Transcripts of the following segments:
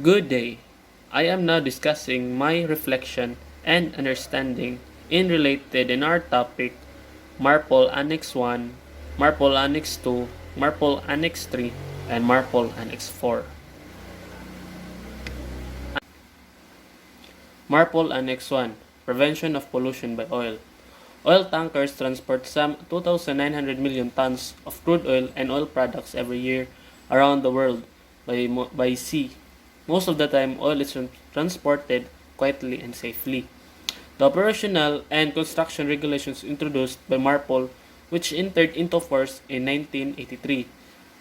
Good day. I am now discussing my reflection and understanding in our topic Marple Annex 1, Marple Annex 2, Marple Annex 3, and Marple Annex 4. Marple Annex 1, Prevention of Pollution by Oil. Oil tankers transport some 2,900 million tons of crude oil and oil products every year around the world by sea. Most of the time, oil is transported quietly and safely. The operational and construction regulations introduced by MARPOL, which entered into force in 1983,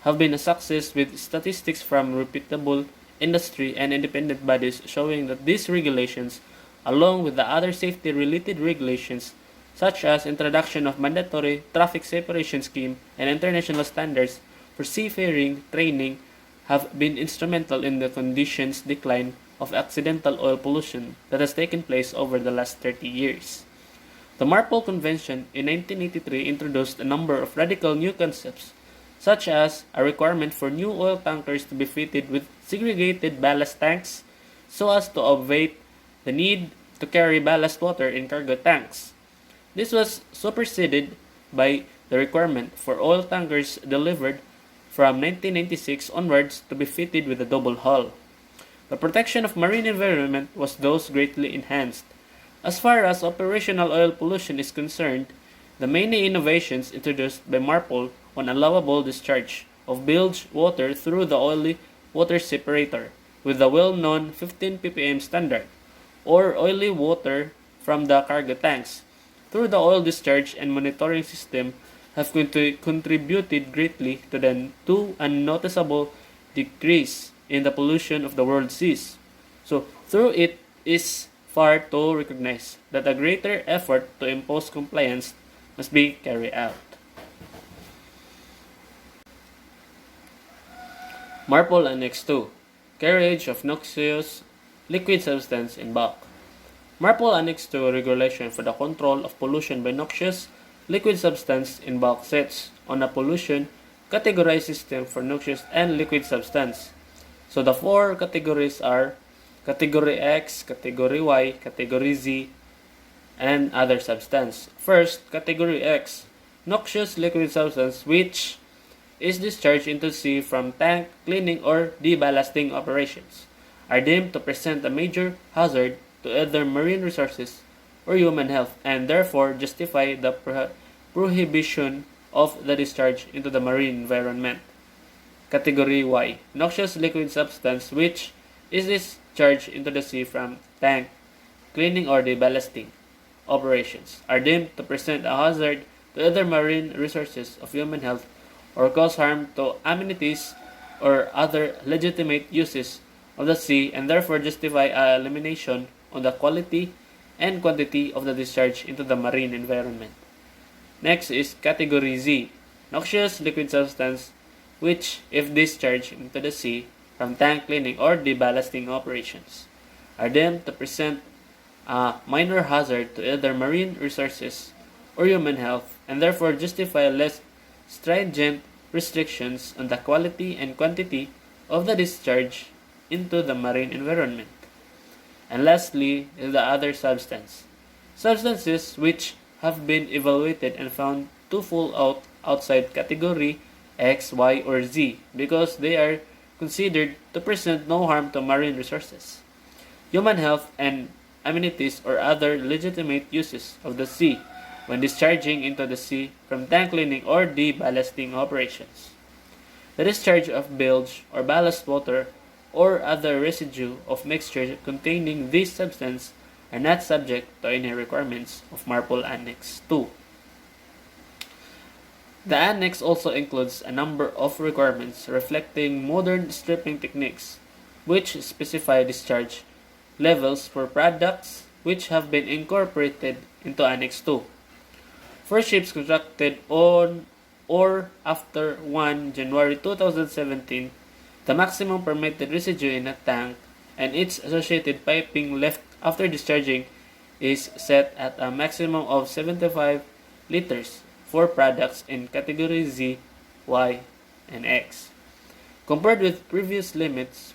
have been a success with statistics from reputable industry and independent bodies showing that these regulations, along with the other safety-related regulations, such as introduction of mandatory traffic separation scheme and international standards for seafaring training, have been instrumental in the conditions decline of accidental oil pollution that has taken place over the last 30 years. The MARPOL Convention in 1983 introduced a number of radical new concepts, such as a requirement for new oil tankers to be fitted with segregated ballast tanks so as to obviate the need to carry ballast water in cargo tanks. This was superseded by the requirement for oil tankers delivered from 1996 onwards to be fitted with a double hull. The protection of marine environment was thus greatly enhanced. As far as operational oil pollution is concerned, the many innovations introduced by MARPOL on allowable discharge of bilge water through the oily water separator with the well-known 15 ppm standard, or oily water from the cargo tanks through the oil discharge and monitoring system have contributed greatly to a noticeable decrease in the pollution of the world seas. So, through it is far to recognize that a greater effort to impose compliance must be carried out. MARPOL Annex 2, Carriage of Noxious Liquid Substance in Bulk. MARPOL Annex 2 regulation for the control of pollution by noxious liquid substance in bulk sets on a pollution categorized system for noxious and liquid substance. So the four categories are Category X, Category Y, Category Z, and other substance. First, Category X, noxious liquid substance which is discharged into sea from tank cleaning or deballasting operations, are deemed to present a major hazard to either marine resources or human health, and therefore justify the prohibition of the discharge into the marine environment. Category Y, noxious liquid substance which is discharged into the sea from tank cleaning or deballasting operations, are deemed to present a hazard to other marine resources of human health or cause harm to amenities or other legitimate uses of the sea, and therefore justify a elimination on the quality and quantity of the discharge into the marine environment. Next is Category Z, noxious liquid substance which, if discharged into the sea from tank cleaning or deballasting operations, are deemed to present a minor hazard to either marine resources or human health, and therefore justify less stringent restrictions on the quality and quantity of the discharge into the marine environment. And lastly is the other substances which have been evaluated and found to fall outside Category X, Y, or Z because they are considered to present no harm to marine resources, human health, and amenities or other legitimate uses of the sea when discharging into the sea from tank cleaning or deballasting operations. The discharge of bilge or ballast water or other residue of mixture containing this substance are not subject to any requirements of MARPOL Annex 2. The Annex also includes a number of requirements reflecting modern stripping techniques, which specify discharge levels for products which have been incorporated into Annex 2. For ships constructed on or after 1 January 2017, the maximum permitted residue in a tank and its associated piping left after discharging is set at a maximum of 75 liters for products in Category Z, Y, and X. Compared with previous limits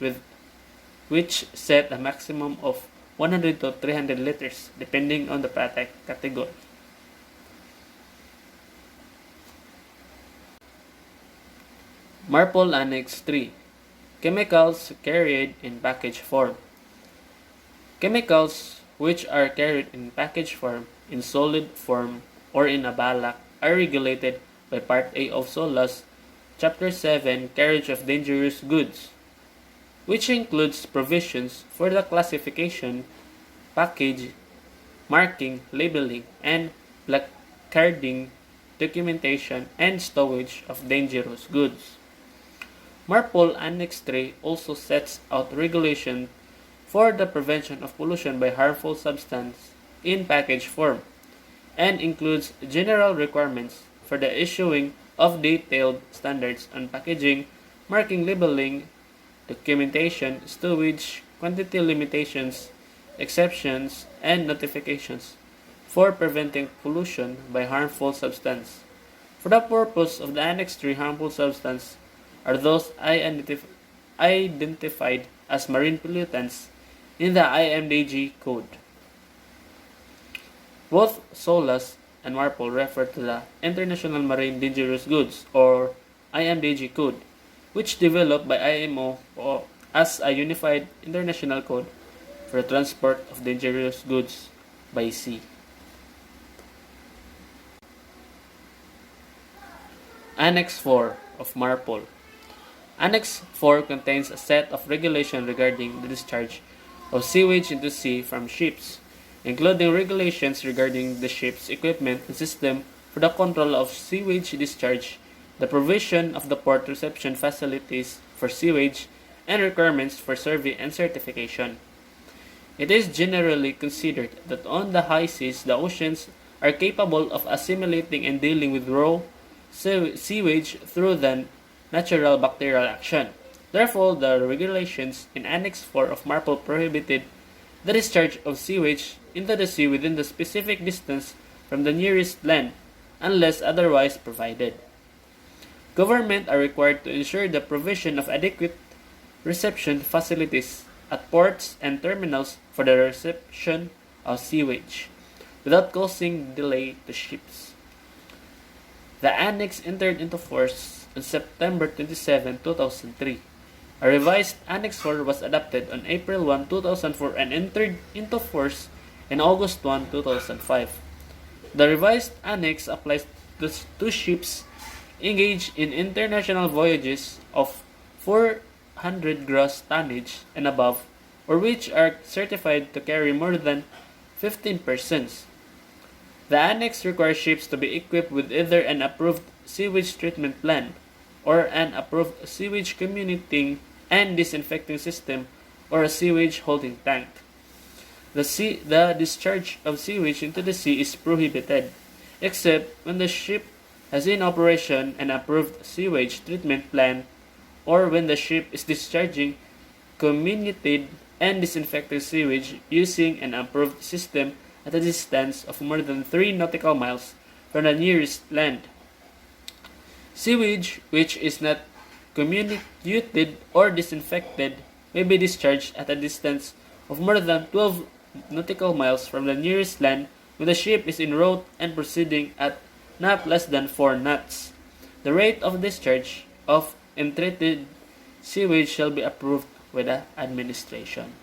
which set a maximum of 100 to 300 liters depending on the product category. Marpol Annex 3. Chemicals carried in package form. Chemicals which are carried in package form, in solid form, or in a balak are regulated by Part A of SOLAS, Chapter 7, Carriage of Dangerous Goods, which includes provisions for the classification, package, marking, labeling, and placarding, documentation, and stowage of dangerous goods. Marpol Annex 3 also sets out regulation for the prevention of pollution by harmful substance in package form and includes general requirements for the issuing of detailed standards on packaging, marking, labeling, documentation, stowage, quantity limitations, exceptions, and notifications for preventing pollution by harmful substance. For the purpose of the Annex 3, harmful substance are those identified as marine pollutants in the IMDG code. Both SOLAS and MARPOL refer to the International Marine Dangerous Goods or IMDG code, which developed by IMO as a unified international code for the transport of dangerous goods by sea. Annex 4 of MARPOL. Annex 4 contains a set of regulations regarding the discharge of sewage into sea from ships, including regulations regarding the ship's equipment and system for the control of sewage discharge, the provision of the port reception facilities for sewage, and requirements for survey and certification. It is generally considered that on the high seas, the oceans are capable of assimilating and dealing with raw sewage through the natural bacterial action. Therefore, the regulations in Annex 4 of MARPOL prohibited the discharge of sewage into the sea within the specific distance from the nearest land, unless otherwise provided. Governments are required to ensure the provision of adequate reception facilities at ports and terminals for the reception of sewage, without causing delay to ships. The Annex entered into force on September 27, 2003. A revised Annex 4 was adopted on April 1, 2004 and entered into force on August 1, 2005. The revised Annex applies to ships engaged in international voyages of 400 gross tonnage and above, or which are certified to carry more than 15 persons. The Annex requires ships to be equipped with either an approved sewage treatment plant or an approved sewage communicating and disinfecting system or a sewage holding tank. The discharge of sewage into the sea is prohibited, except when the ship has in operation an approved sewage treatment plant or when the ship is discharging communicated and disinfected sewage using an approved system at a distance of more than 3 nautical miles from the nearest land. Sewage which is not communicated or disinfected may be discharged at a distance of more than 12 nautical miles from the nearest land when the ship is en route and proceeding at not less than 4 knots. The rate of discharge of untreated sewage shall be approved by the administration.